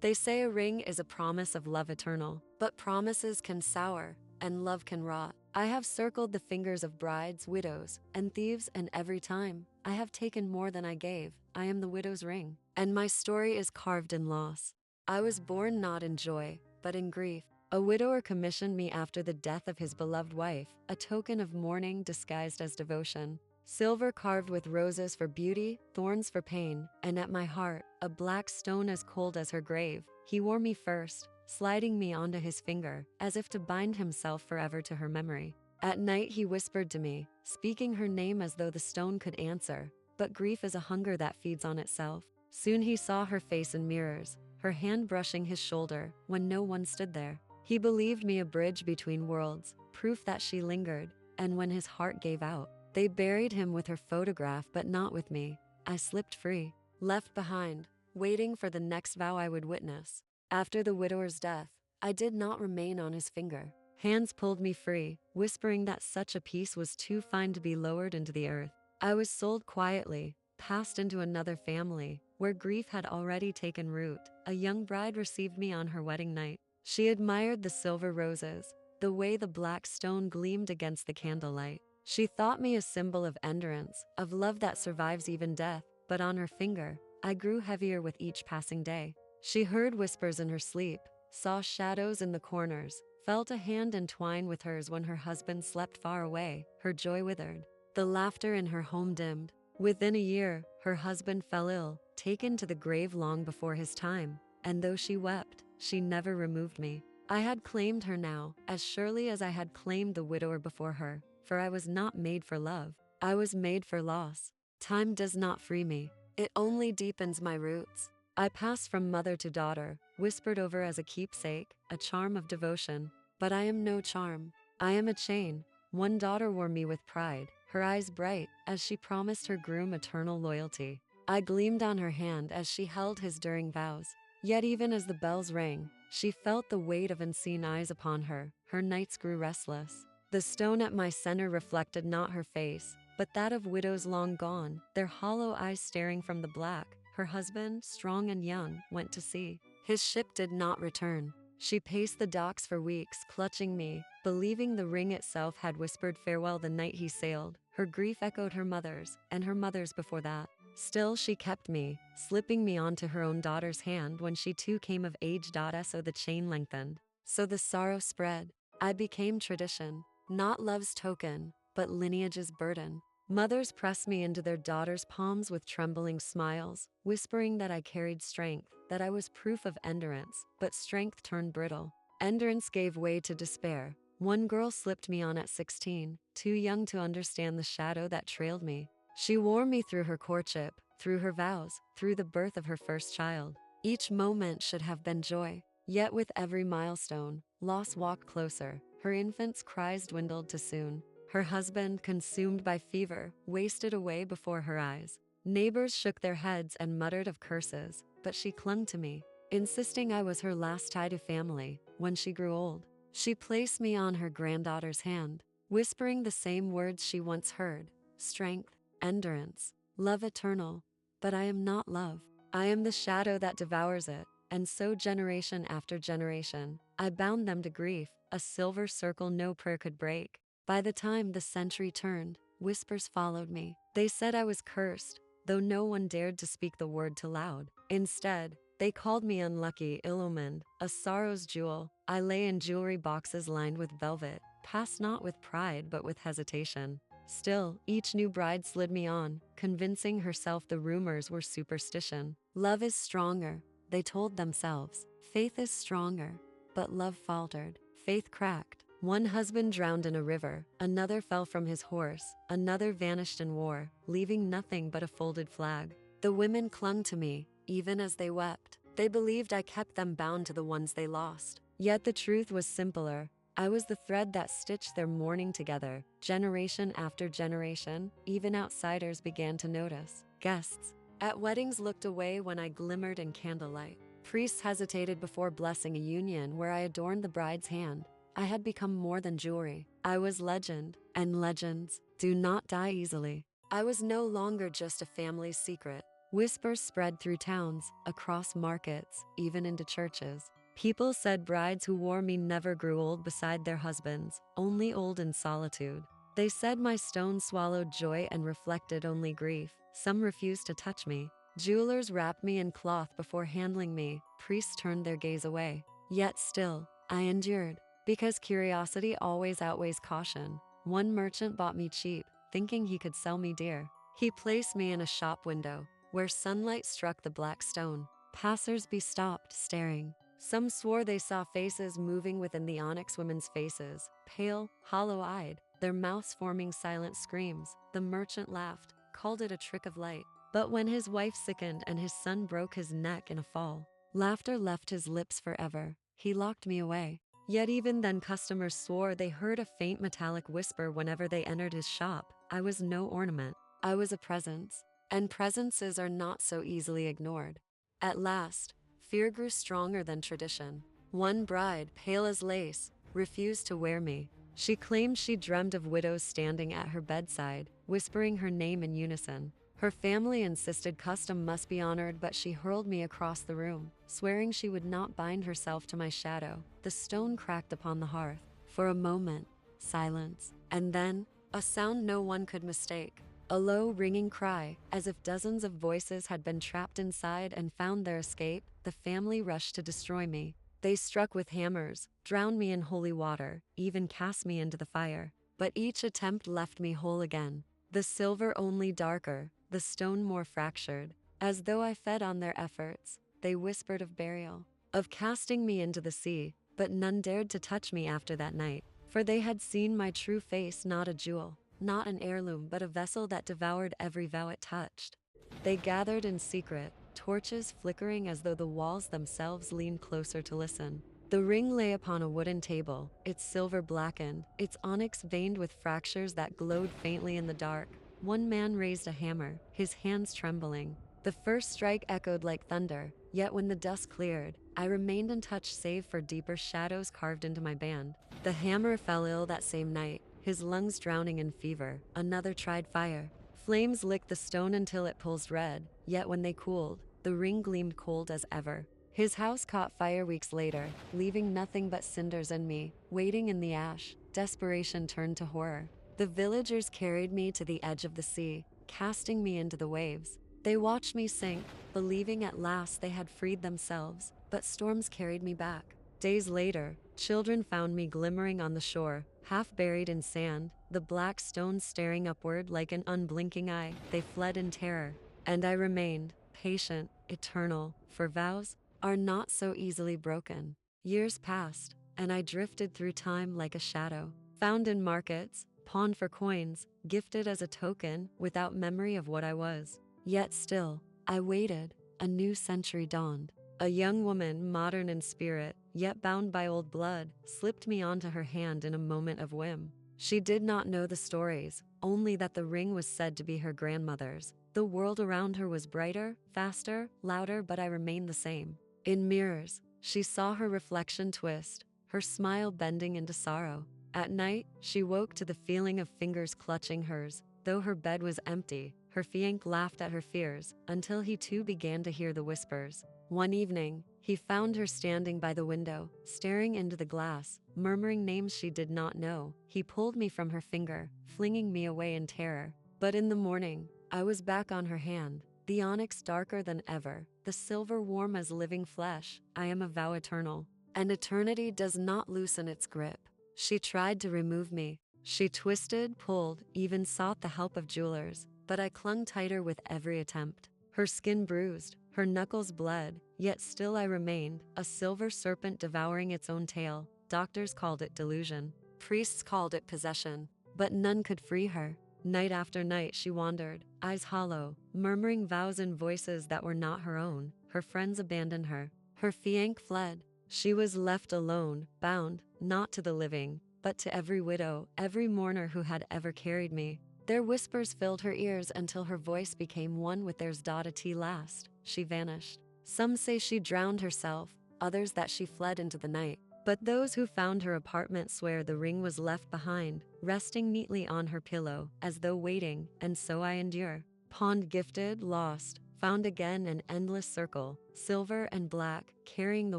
They say a ring is a promise of love eternal, but promises can sour, and love can rot. I have circled the fingers of brides, widows, and thieves, and every time I have taken more than I gave. I am the widow's ring, and my story is carved in loss. I was born not in joy, but in grief. A widower commissioned me after the death of his beloved wife, a token of mourning disguised as devotion. Silver carved with roses for beauty, thorns for pain, and at my heart, a black stone as cold as her grave. He wore me first, sliding me onto his finger, as if to bind himself forever to her memory. At night he whispered to me, speaking her name as though the stone could answer. But grief is a hunger that feeds on itself. Soon he saw her face in mirrors, her hand brushing his shoulder when no one stood there. He believed me a bridge between worlds, proof that she lingered, and when his heart gave out, they buried him with her photograph but not with me. I slipped free, left behind, waiting for the next vow I would witness. After the widower's death, I did not remain on his finger. Hands pulled me free, whispering that such a piece was too fine to be lowered into the earth. I was sold quietly, passed into another family, where grief had already taken root. A young bride received me on her wedding night. She admired the silver roses, the way the black stone gleamed against the candlelight. She thought me a symbol of endurance, of love that survives even death, but on her finger, I grew heavier with each passing day. She heard whispers in her sleep, saw shadows in the corners, felt a hand entwine with hers when her husband slept far away. Her joy withered. The laughter in her home dimmed. Within a year, her husband fell ill, taken to the grave long before his time. And though she wept, she never removed me. I had claimed her now, as surely as I had claimed the widower before her. For I was not made for love. I was made for loss. Time does not free me. It only deepens my roots. I pass from mother to daughter, whispered over as a keepsake, a charm of devotion. But I am no charm. I am a chain. One daughter wore me with pride, her eyes bright, as she promised her groom eternal loyalty. I gleamed on her hand as she held his during vows. Yet even as the bells rang, she felt the weight of unseen eyes upon her. Her nights grew restless. The stone at my center reflected not her face, but that of widows long gone, their hollow eyes staring from the black. Her husband, strong and young, went to sea. His ship did not return. She paced the docks for weeks, clutching me, believing the ring itself had whispered farewell the night he sailed. Her grief echoed her mother's, and her mother's before that. Still she kept me, slipping me onto her own daughter's hand when she too came of age. So the chain lengthened. So the sorrow spread. I became tradition. Not love's token, but lineage's burden. Mothers pressed me into their daughters' palms with trembling smiles, whispering that I carried strength, that I was proof of endurance, but strength turned brittle. Endurance gave way to despair. One girl slipped me on at 16, too young to understand the shadow that trailed me. She wore me through her courtship, through her vows, through the birth of her first child. Each moment should have been joy. Yet with every milestone, loss walked closer. Her infant's cries dwindled to soon. Her husband, consumed by fever, wasted away before her eyes. Neighbors shook their heads and muttered of curses, but she clung to me, insisting I was her last tie to family. When she grew old, she placed me on her granddaughter's hand, whispering the same words she once heard: strength, endurance, love eternal. But I am not love. I am the shadow that devours it. And so generation after generation, I bound them to grief, a silver circle no prayer could break. By the time the century turned, whispers followed me. They said I was cursed, though no one dared to speak the word too loud. Instead, they called me unlucky, ill-omened, a sorrow's jewel. I lay in jewelry boxes lined with velvet, passed not with pride but with hesitation. Still, each new bride slid me on, convincing herself the rumors were superstition. Love is stronger, they told themselves. Faith is stronger. But love faltered. Faith cracked. One husband drowned in a river, another fell from his horse, another vanished in war, leaving nothing but a folded flag. The women clung to me, even as they wept. They believed I kept them bound to the ones they lost. Yet the truth was simpler. I was the thread that stitched their mourning together. Generation after generation, even outsiders began to notice. Guests at weddings looked away when I glimmered in candlelight. Priests hesitated before blessing a union where I adorned the bride's hand. I had become more than jewelry. I was legend, and legends do not die easily. I was no longer just a family's secret. Whispers spread through towns, across markets, even into churches. People said brides who wore me never grew old beside their husbands, only old in solitude. They said my stone swallowed joy and reflected only grief. Some refused to touch me. Jewelers wrapped me in cloth before handling me. Priests turned their gaze away. Yet still, I endured, because curiosity always outweighs caution. One merchant bought me cheap, thinking he could sell me dear. He placed me in a shop window, where sunlight struck the black stone. Passers-by stopped, staring. Some swore they saw faces moving within the onyx women's faces, pale, hollow-eyed, their mouths forming silent screams. The merchant laughed, called it a trick of light. But when his wife sickened and his son broke his neck in a fall, laughter left his lips forever. He locked me away. Yet even then customers swore they heard a faint metallic whisper whenever they entered his shop. I was no ornament. I was a presence. And presences are not so easily ignored. At last, fear grew stronger than tradition. One bride, pale as lace, refused to wear me. She claimed she dreamed of widows standing at her bedside, whispering her name in unison. Her family insisted custom must be honored, but she hurled me across the room, swearing she would not bind herself to my shadow. The stone cracked upon the hearth. For a moment, silence. And then, a sound no one could mistake. A low, ringing cry, as if dozens of voices had been trapped inside and found their escape. The family rushed to destroy me. They struck with hammers, drowned me in holy water, even cast me into the fire. But each attempt left me whole again. The silver only darker, the stone more fractured. As though I fed on their efforts, they whispered of burial, of casting me into the sea, but none dared to touch me after that night. For they had seen my true face, not a jewel, not an heirloom, but a vessel that devoured every vow it touched. They gathered in secret, torches flickering as though the walls themselves leaned closer to listen. The ring lay upon a wooden table, its silver blackened, its onyx veined with fractures that glowed faintly in the dark. One man raised a hammer, his hands trembling. The first strike echoed like thunder, yet when the dust cleared, I remained untouched save for deeper shadows carved into my band. The hammer fell ill that same night, his lungs drowning in fever. Another tried fire. Flames licked the stone until it pulsed red, yet when they cooled, the ring gleamed cold as ever. His house caught fire weeks later, leaving nothing but cinders and me, waiting in the ash. Desperation turned to horror. The villagers carried me to the edge of the sea, casting me into the waves. They watched me sink, believing at last they had freed themselves, but storms carried me back. Days later, children found me glimmering on the shore, half buried in sand, the black stones staring upward like an unblinking eye. They fled in terror, and I remained, patient, eternal, for vows are not so easily broken. Years passed, and I drifted through time like a shadow, found in markets, pawned for coins, gifted as a token, without memory of what I was. Yet still, I waited. A new century dawned. A young woman, modern in spirit, yet bound by old blood, slipped me onto her hand in a moment of whim. She did not know the stories, only that the ring was said to be her grandmother's. The world around her was brighter, faster, louder, but I remained the same. In mirrors, she saw her reflection twist, her smile bending into sorrow. At night, she woke to the feeling of fingers clutching hers. Though her bed was empty, her fiancé laughed at her fears, until he too began to hear the whispers. One evening, he found her standing by the window, staring into the glass, murmuring names she did not know. He pulled me from her finger, flinging me away in terror. But in the morning, I was back on her hand, the onyx darker than ever, the silver warm as living flesh. I am a vow eternal, and eternity does not loosen its grip. She tried to remove me. She twisted, pulled, even sought the help of jewelers, but I clung tighter with every attempt. Her skin bruised, her knuckles bled, yet still I remained, a silver serpent devouring its own tail. Doctors called it delusion. Priests called it possession, but none could free her. Night after night she wandered, eyes hollow, murmuring vows in voices that were not her own. Her friends abandoned her. Her fiancé fled. She was left alone, bound, not to the living, but to every widow, every mourner who had ever carried me. Their whispers filled her ears until her voice became one with theirs. At last, she vanished. Some say she drowned herself, others that she fled into the night. But those who found her apartment swear the ring was left behind, resting neatly on her pillow, as though waiting, and so I endure. Pawned, gifted, lost, found again an endless circle, silver and black, carrying the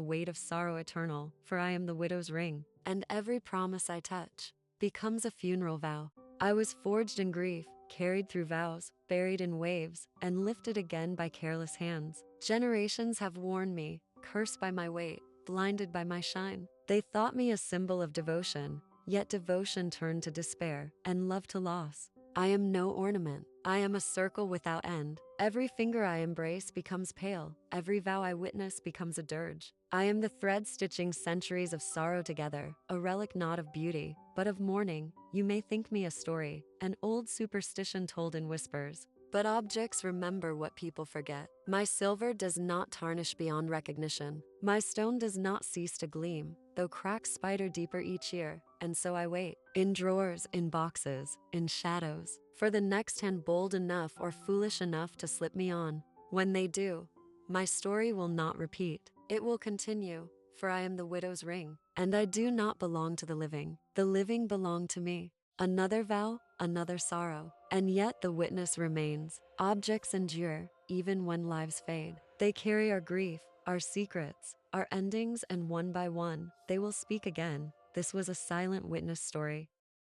weight of sorrow eternal, for I am the widow's ring, and every promise I touch becomes a funeral vow. I was forged in grief, carried through vows, buried in waves, and lifted again by careless hands. Generations have worn me, cursed by my weight, blinded by my shine. They thought me a symbol of devotion, yet devotion turned to despair, and love to loss. I am no ornament. I am a circle without end. Every finger I embrace becomes pale. Every vow I witness becomes a dirge. I am the thread stitching centuries of sorrow together, a relic not of beauty, but of mourning. You may think me a story, an old superstition told in whispers. But objects remember what people forget. My silver does not tarnish beyond recognition. My stone does not cease to gleam, though cracks spider deeper each year. And so I wait, in drawers, in boxes, in shadows, for the next hand bold enough or foolish enough to slip me on. When they do, my story will not repeat. It will continue, for I am the widow's ring, and I do not belong to the living. The living belong to me. Another vow, another sorrow, and yet the witness remains. Objects endure, even when lives fade. They carry our grief, our secrets, our endings, and one by one, they will speak again. This was a silent witness story,